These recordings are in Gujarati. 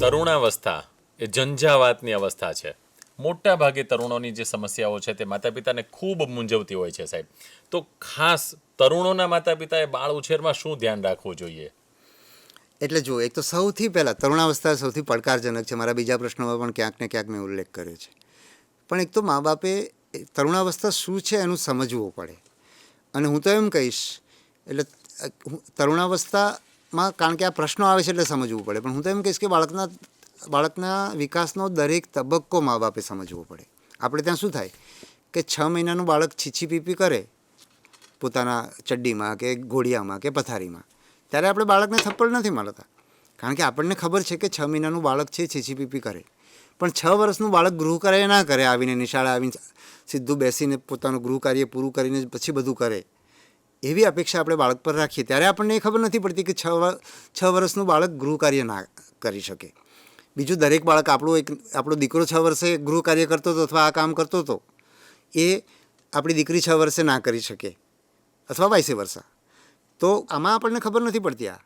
તરુણાવસ્થા એ ઝંઝાવાતની અવસ્થા છે. મોટા ભાગે તરુણોની જે સમસ્યાઓ છે તે માતા પિતાને ખૂબ મૂંઝવતી હોય છે સાહેબ. તો ખાસ તરુણોના માતા પિતાએ બાળ ઉછેરમાં શું ધ્યાન રાખવું જોઈએ? એટલે જુઓ, એક તો સૌથી પહેલાં તરુણાવસ્થા સૌથી પડકારજનક છે. મારા બીજા પ્રશ્નોમાં પણ ક્યાંક ને ક્યાંક મેં ઉલ્લેખ કર્યો છે. પણ એક તો મા બાપે તરુણાવસ્થા શું છે એનું સમજવું પડે. અને હું તો એમ કહીશ, એટલે તરુણાવસ્થામાં કારણ કે આ પ્રશ્નો આવે છે એટલે સમજવું પડે, પણ હું તો એમ કહીશ કે બાળકના વિકાસનો દરેક તબક્કો મા બાપે સમજવો પડે. આપણે ત્યાં શું થાય કે 6 મહિનાનું બાળક છીછી પીપી કરે પોતાના ચડ્ડીમાં કે ઘોડિયામાં કે પથારીમાં, ત્યારે આપણે બાળકને થપ્પડ નથી મારતા, કારણ કે આપણને ખબર છે કે 6 મહિનાનું બાળક છે છીછી પીપી કરે. પણ 6 વર્ષનું બાળક ગૃહ કાર્ય ના કરે, આવીને નિશાળે આવીને સીધું બેસીને પોતાનું ગૃહ કાર્ય પૂરું કરીને પછી બધું કરે, એવી અપેક્ષા આપણે બાળક પર રાખીએ, ત્યારે આપણને એ ખબર નથી પડતી કે 6 વર્ષનું બાળક ગૃહ કાર્ય ના કરી શકે. બીજું, દરેક બાળક આપણો દીકરો 6 વર્ષે ગૃહ કાર્ય કરતો હતો અથવા આ કામ કરતો હતો, એ આપણી દીકરી 6 વર્ષે ના કરી શકે, અથવા વાઇસે વર્સા. તો આમાં આપણને ખબર નથી પડતી.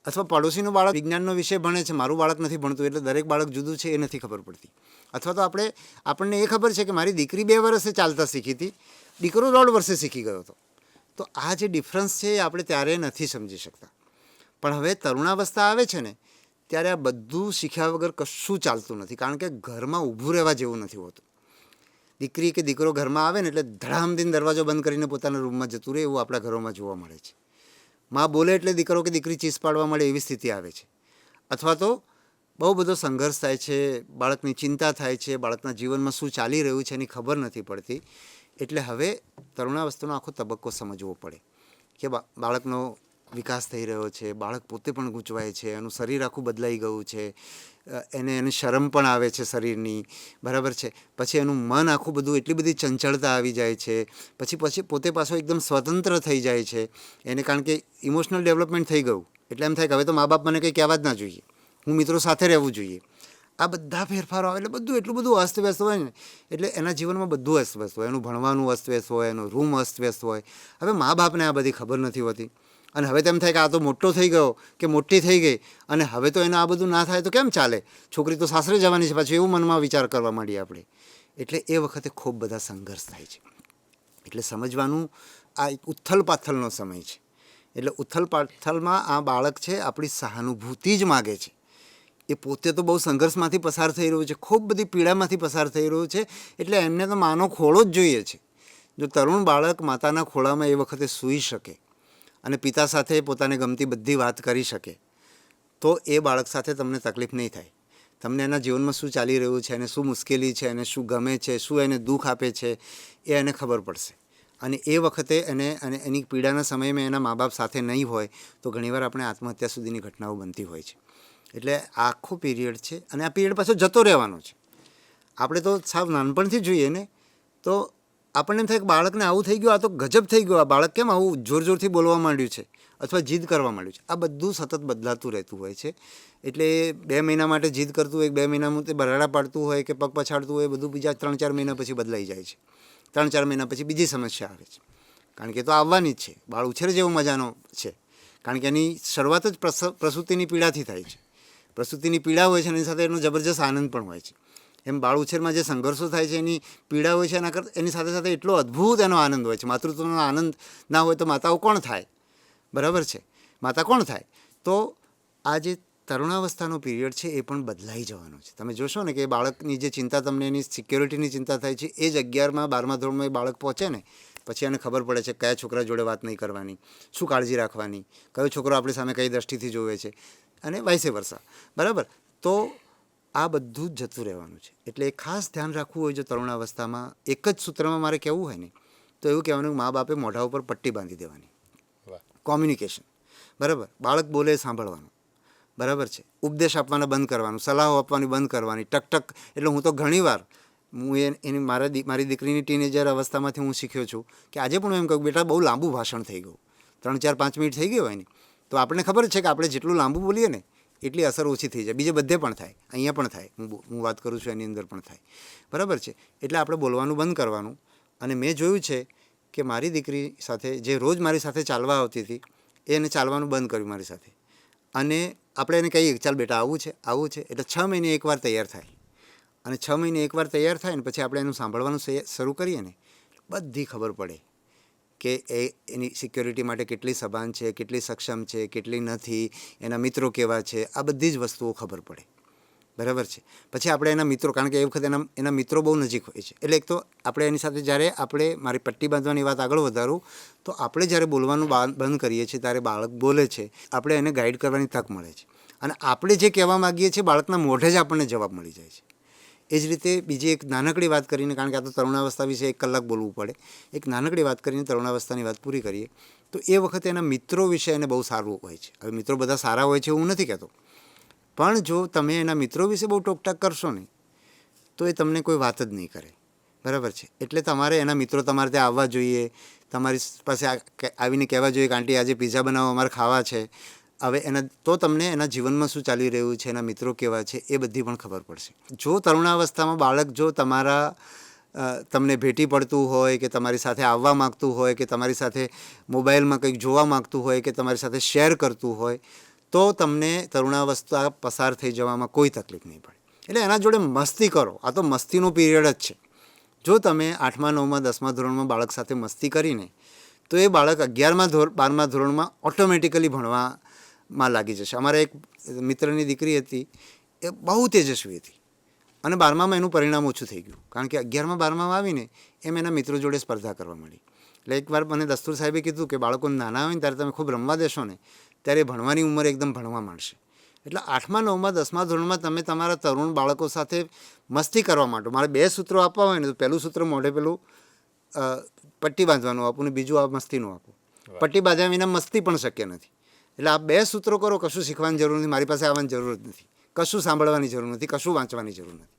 અથવા પડોશીનું બાળક વિજ્ઞાનનો વિષય ભણે છે, મારું બાળક નથી ભણતું, એટલે દરેક બાળક જુદું છે એ નથી ખબર પડતી. અથવા તો આપણને એ ખબર છે કે મારી દીકરી 2 વર્ષે ચાલતા શીખી હતી, દીકરો 1.5 વર્ષે શીખી ગયો હતો. તો આ જે ડિફરન્સ છે એ આપણે ત્યારે નથી સમજી શકતા. પણ હવે તરુણાવસ્થા આવે છે ને, ત્યારે આ બધું શીખ્યા વગર કશું ચાલતું નથી, કારણ કે ઘરમાં ઊભું રહેવા જેવું નથી હોતું. દીકરી કે દીકરો ઘરમાં આવે ને એટલે ધડામધીન દરવાજો બંધ કરીને પોતાના રૂમમાં જતું રહે, એવું આપણા ઘરોમાં જોવા મળે છે. માં બોલે એટલે દીકરો કે દીકરી ચીસ પાડવા મળે એવી સ્થિતિ આવે છે. અથવા તો બહુ બધો સંઘર્ષ થાય છે, બાળકની ચિંતા થાય છે, બાળકના જીવનમાં શું ચાલી રહ્યું છે એની ખબર નથી પડતી. એટલે હવે તરુણાવસ્થાનો આખો તબક્કો સમજવો પડે કે બાળકનો વિકાસ થઈ રહ્યો છે, બાળક પોતે પણ ગૂંચવાય છે, એનું શરીર આખું બદલાઈ ગયું છે, એને શરમ પણ આવે છે શરીરની, બરાબર છે. પછી એનું મન આખું બધું એટલી બધી ચંચળતા આવી જાય છે, પછી પોતે પાછો એકદમ સ્વતંત્ર થઈ જાય છે એને, કારણ કે ઇમોશનલ ડેવલપમેન્ટ થઈ ગયું. એટલે એમ થાય કે હવે તો મા બાપ મને કંઈ કહેવા જ ના જોઈએ, હું મિત્રો સાથે રહેવું જોઈએ. આ બધા ફેરફારો આવે એટલે બધું એટલું બધું અસ્તવ્યસ્ત હોય ને, એટલે એના જીવનમાં બધું અસ્તવ્યસ્ત હોય, એનું ભણવાનું અસ્તવ્યસ્ત હોય, એનો રૂમ અસ્તવ્યસ્ત હોય. હવે મા બાપને આ બધી ખબર નથી હોતી, અને હવે તેમ થાય કે આ તો મોટો થઈ ગયો કે મોટી થઈ ગઈ, અને હવે તો એને આ બધું ના થાય તો કેમ ચાલે, છોકરી તો સાસરે જવાની છે, પાછું એવું મનમાં વિચાર કરવા માંડીએ આપણે. એટલે એ વખતે ખૂબ બધા સંઘર્ષ થાય છે. એટલે સમજવાનું આ એક ઉથલ પાથલનો સમય છે. એટલે ઉથલ પાથલમાં આ બાળક છે આપણી સહાનુભૂતિ જ માગે છે. એ પોતે તો બહુ સંઘર્ષમાંથી પસાર થઈ રહ્યું છે, ખૂબ બધી પીડામાંથી પસાર થઈ રહ્યું છે, એટલે એમને તો માનો ખોળો જ જોઈએ છે. જો તરુણ બાળક માતાના ખોળામાં એ વખતે સૂઈ શકે અને પિતા સાથે પોતાને ગમતી બધી વાત કરી શકે, તો એ બાળક સાથે તમને તકલીફ નહીં થાય. તમને એના જીવનમાં શું ચાલી રહ્યું છે, એને શું મુશ્કેલી છે, એને શું ગમે છે, શું એને દુઃખ આપે છે, એ એને ખબર પડશે. અને એ વખતે એની પીડાના સમયમાં એના મા બાપ સાથે નહીં હોય તો ઘણીવાર આપણે આત્મહત્યા સુધીની ઘટનાઓ બનતી હોય છે. એટલે આખો પીરિયડ છે, અને આ પીરિયડ પાછો જતો રહેવાનો છે. આપણે તો સાવ નાનપણથી જોઈએ ને, તો આપણને એમ થાય કે બાળકને આવું થઈ ગયું, આ તો ગજબ થઈ ગયું, આ બાળક કેમ આવું જોરથી બોલવા માંડ્યું છે અથવા જીદ કરવા માંડ્યું છે. આ બધું સતત બદલાતું રહેતું હોય છે. એટલે 2 મહિના માટે જીદ કરતું હોય, 2 મહિનામાં તે બરાડા પાડતું હોય કે પગ પછાડતું હોય, બધું બીજા 3-4 મહિના પછી બદલાઈ જાય છે. 3-4 મહિના પછી બીજી સમસ્યા આવે છે, કારણ કે તો આવવાની જ છે. બાળ ઉછેર જેવો મજાનો છે, કારણ કે એની શરૂઆત જ પ્રસૂતિની પીડાથી થાય છે. પ્રસૂતિની પીડા હોય છે, એની સાથે એનો જબરજસ્ત આનંદ પણ હોય છે. એમ બાળ ઉછેરમાં જે સંઘર્ષો થાય છે, એની પીડા હોય છે, એની સાથે સાથે એટલો અદ્ભુત એનો આનંદ હોય છે. માતૃત્વનો આનંદ ના હોય તો માતાઓ કોણ થાય, બરાબર છે, માતા કોણ થાય? તો આ જે તરુણાવસ્થાનો પીરિયડ છે એ પણ બદલાઈ જવાનો છે. તમે જોશો ને કે બાળકની જે ચિંતા તમને એની સિક્યોરિટીની ચિંતા થાય છે, એ જ 11મા 12મા ધોરણમાં એ બાળક પહોંચે ને પછી એને ખબર પડે છે કયા છોકરા જોડે વાત નહીં કરવાની, શું કાળજી રાખવાની, કયો છોકરો આપણી સામે કઈ દ્રષ્ટિથી જોવે છે, અને વાઇસે વર્સા, બરાબર. તો આ બધું જ જતું રહેવાનું છે. એટલે ખાસ ધ્યાન રાખવું હોય જો તરુણાવસ્થામાં, એક જ સૂત્રમાં મારે કહેવું હોય ને તો એવું કહેવાનું, મા બાપે મોઢા ઉપર પટ્ટી બાંધી દેવાની. કોમ્યુનિકેશન, બરાબર. બાળક બોલે સાંભળવાનું, બરાબર છે. ઉપદેશ આપવાના બંધ કરવાનું, સલાહો આપવાની બંધ કરવાની. ટક એટલે હું તો ઘણીવાર મારી દીકરીની ટીનેજર અવસ્થામાંથી હું શીખ્યો છું કે આજે પણ હું એમ કહું, બેટા બહુ લાંબુ ભાષણ થઈ ગયું, 3-4-5 મિનિટ થઈ ગયું હોય ને, તો આપણને ખબર છે કે આપણે જેટલું લાંબુ બોલીએ ને એટલી અસર ઓછી થઈ જાય. બીજે બધે પણ થાય, અહીંયા પણ થાય, હું વાત કરું છું એની અંદર પણ થાય, બરાબર છે. એટલે આપણે બોલવાનું બંધ કરવાનું. અને મેં જોયું છે કે મારી દીકરી સાથે જે રોજ મારી સાથે ચાલવા આવતી હતી, એને ચાલવાનું બંધ કર્યું મારી સાથે. અને આપણે એને કહીએ કે ચાલ બેટા આવું છે એટલે 6 મહિને એકવાર તૈયાર થાય અને 6 મહિને એકવાર તૈયાર થાય ને પછી આપણે એનું સાંભળવાનું શરૂ કરીએ ને બધી ખબર પડે કે એની સિક્યોરિટી માટે કેટલી સભાન છે, કેટલી સક્ષમ છે, કેટલી નથી, એના મિત્રો કેવા છે, આ બધી જ વસ્તુઓ ખબર પડે. બરાબર છે. પછી આપણે એના મિત્રો, કારણ કે એ વખતે એના મિત્રો બહુ નજીક હોય છે, એટલે એક તો આપણે એની સાથે જ્યારે આપણે મારી પટ્ટી બાંધવાની વાત આગળ વધારું તો આપણે જ્યારે બોલવાનું બંધ કરીએ છીએ ત્યારે બાળક બોલે છે, આપણે એને ગાઈડ કરવાની તક મળે છે અને આપણે જે કહેવા માગીએ છીએ બાળકના મોઢે જ આપણને જવાબ મળી જાય છે. એ જ રીતે બીજી એક નાનકડી વાત કરીને, કારણ કે આ તો તરુણાવસ્થા વિશે 1 કલાક બોલવું પડે, એક નાનકડી વાત કરીને તરુણાવસ્થાની વાત પૂરી કરીએ તો એ વખતે એના મિત્રો વિશે એને બહુ સારું હોય છે. હવે મિત્રો બધા સારા હોય છે હું નથી કહેતો, પણ જો તમે એના મિત્રો વિશે બહુ ટોકટાક કરશો ને તો એ તમને કોઈ વાત જ નહીં કરે. બરાબર છે. એટલે તમારે એના મિત્રો તમારે ત્યાં આવવા જોઈએ, તમારી પાસે આવીને કહેવા જોઈએ કે આંટી આજે પિઝા બનાવો, અમારે ખાવા છે. હવે તો તમને એના જીવનમાં શું ચાલી રહ્યું છે, એના મિત્રો કેવા છે, એ બધી પણ ખબર પડશે. જો તરુણાવસ્થામાં બાળક જો તમને ભેટી પડતું હોય કે તમારી સાથે આવવા માગતું હોય કે તમારી સાથે મોબાઈલમાં કંઈક જોવા માગતું હોય કે તમારી સાથે શેર કરતું હોય તો તમને તરુણાવસ્થા પસાર થઈ જવામાં કોઈ તકલીફ નહીં પડે. એટલે એના જોડે મસ્તી કરો. આ તો મસ્તીનો પીરિયડ જ છે. જો તમે 8મા 9મા 10મા ધોરણમાં બાળક સાથે મસ્તી કરીને તો એ બાળક 11મા 12મા ધોરણમાં ઓટોમેટિકલી ભણવામાં લાગી જશે. અમારા એક મિત્રની દીકરી હતી, એ બહુ તેજસ્વી હતી અને 12મામાં એનું પરિણામ ઓછું થઈ ગયું, કારણ કે 11મા 12મામાં આવીને એમ એના મિત્રો જોડે સ્પર્ધા કરવા માંડી. એટલે એકવાર મને દસ્તુર સાહેબે કીધું કે બાળકો નાના હોય ને ત્યારે તમે ખૂબ રમવા દેશો ને ત્યારે ભણવાની ઉંમર એકદમ ભણવા માંડશે. એટલે 8મા 9મા 10મા ધોરણમાં તમે તમારા તરુણ બાળકો સાથે મસ્તી કરવા માંડો. મારે 2 સૂત્રો આપવા હોય ને તો પહેલું સૂત્ર મોઢે પેલું પટ્ટી બાંધવાનું આપું ને બીજું આ મસ્તીનું આપું. પટ્ટી બાંધ્યા વિના મસ્તી પણ શક્ય નથી. એટલે આ 2 સૂત્રો કરો, કશું શીખવાની જરૂર નથી, મારી પાસે આવવાની જરૂર જ નથી, કશું સાંભળવાની જરૂર નથી, કશું વાંચવાની જરૂર નથી.